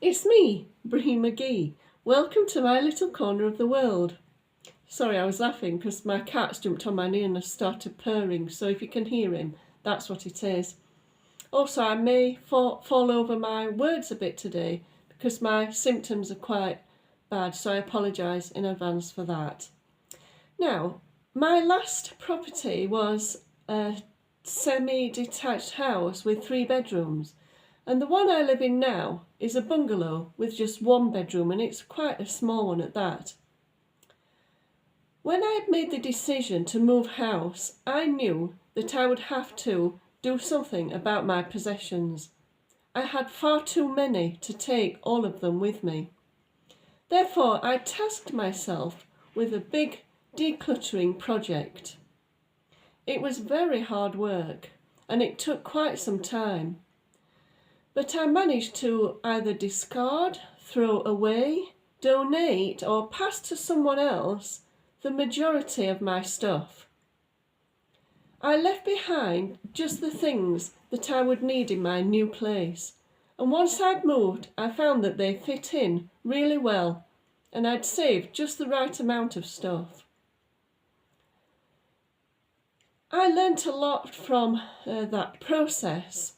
It's me, Bree McGee. Welcome to my little corner of the world. Sorry, I was laughing because my cat's jumped on my knee and has started purring, so if you can hear him, that's what it is. Also, I may fall over my words a bit today because my symptoms are quite bad, so I apologise in advance for that. Now, my last property was a semi-detached house with 3 bedrooms. And the one I live in now is a bungalow with just 1 bedroom, and it's quite a small one at that. When I had made the decision to move house, I knew that I would have to do something about my possessions. I had far too many to take all of them with me. Therefore, I tasked myself with a big decluttering project. It was very hard work, and it took quite some time. But I managed to either discard, throw away, donate, or pass to someone else the majority of my stuff. I left behind just the things that I would need in my new place, and once I'd moved, I found that they fit in really well, and I'd saved just the right amount of stuff. I learnt a lot from that process.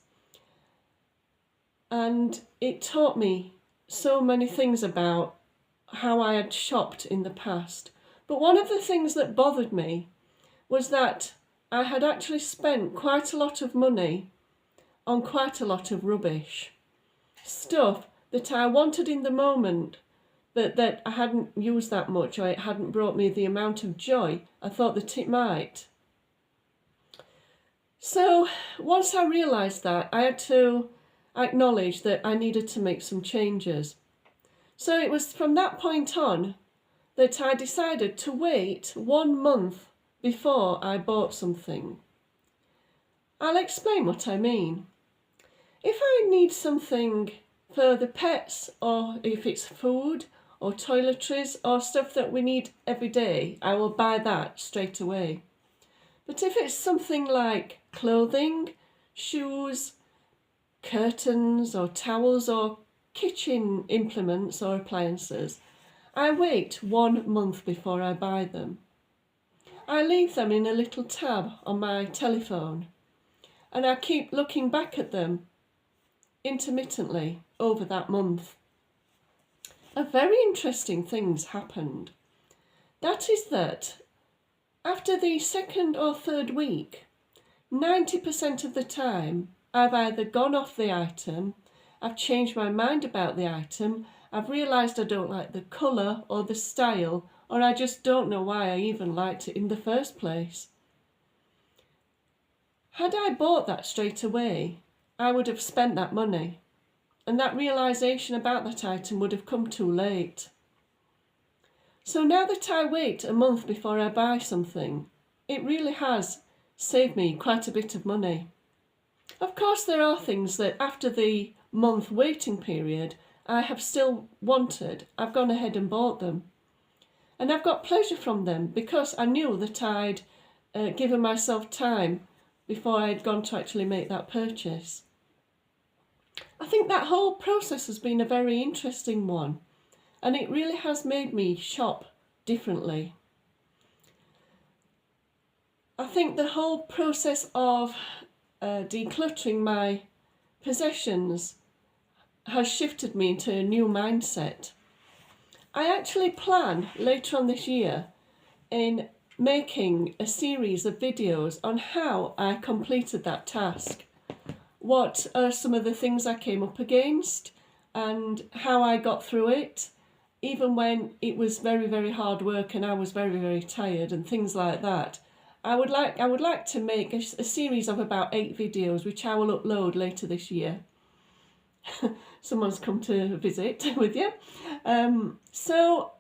And it taught me so many things about how I had shopped in the past. But one of the things that bothered me was that I had actually spent quite a lot of money on quite a lot of rubbish. Stuff that I wanted in the moment, but that I hadn't used that much, or it hadn't brought me the amount of joy I thought that it might. So once I realised that, I had to acknowledged that I needed to make some changes. So it was from that point on that I decided to wait 1 month before I bought something. I'll explain what I mean. If I need something for the pets, or if it's food or toiletries or stuff that we need every day, I will buy that straight away. But if it's something like clothing, shoes, curtains or towels or kitchen implements or appliances, I wait 1 month before I buy them. I leave them in a little tab on my telephone, and I keep looking back at them intermittently over that month. A very interesting thing's happened. That is that after the 2nd or 3rd week, 90% of the time, I've either gone off the item, I've changed my mind about the item, I've realised I don't like the colour or the style, or I just don't know why I even liked it in the first place. Had I bought that straight away, I would have spent that money, and that realisation about that item would have come too late. So now that I wait a month before I buy something, it really has saved me quite a bit of money. Of course, there are things that after the month waiting period I have still wanted. I've gone ahead and bought them. And I've got pleasure from them because I knew that I'd given myself time before I'd gone to actually make that purchase. I think that whole process has been a very interesting one, and it really has made me shop differently. I think the whole process of decluttering my possessions has shifted me into a new mindset. I actually plan later on this year in making a series of videos on how I completed that task. What are some of the things I came up against and how I got through it, even when it was very, very hard work and I was very, very tired and things like that. I would like to make a series of about 8 videos, which I will upload later this year. Someone's come to visit with you. So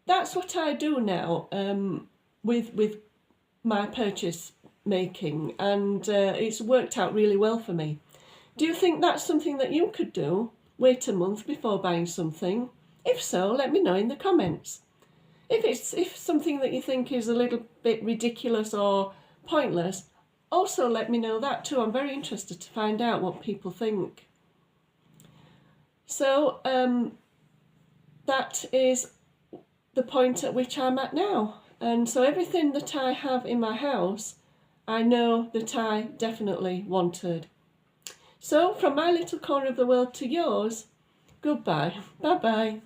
that's what I do now with my purchase making, and it's worked out really well for me. Do you think that's something that you could do? Wait a month before buying something? If so, let me know in the comments. If something that you think is a little bit ridiculous or pointless, also let me know that too. I'm very interested to find out what people think. So that is the point at which I'm at now. And so everything that I have in my house, I know that I definitely wanted. So from my little corner of the world to yours, goodbye. Bye-bye.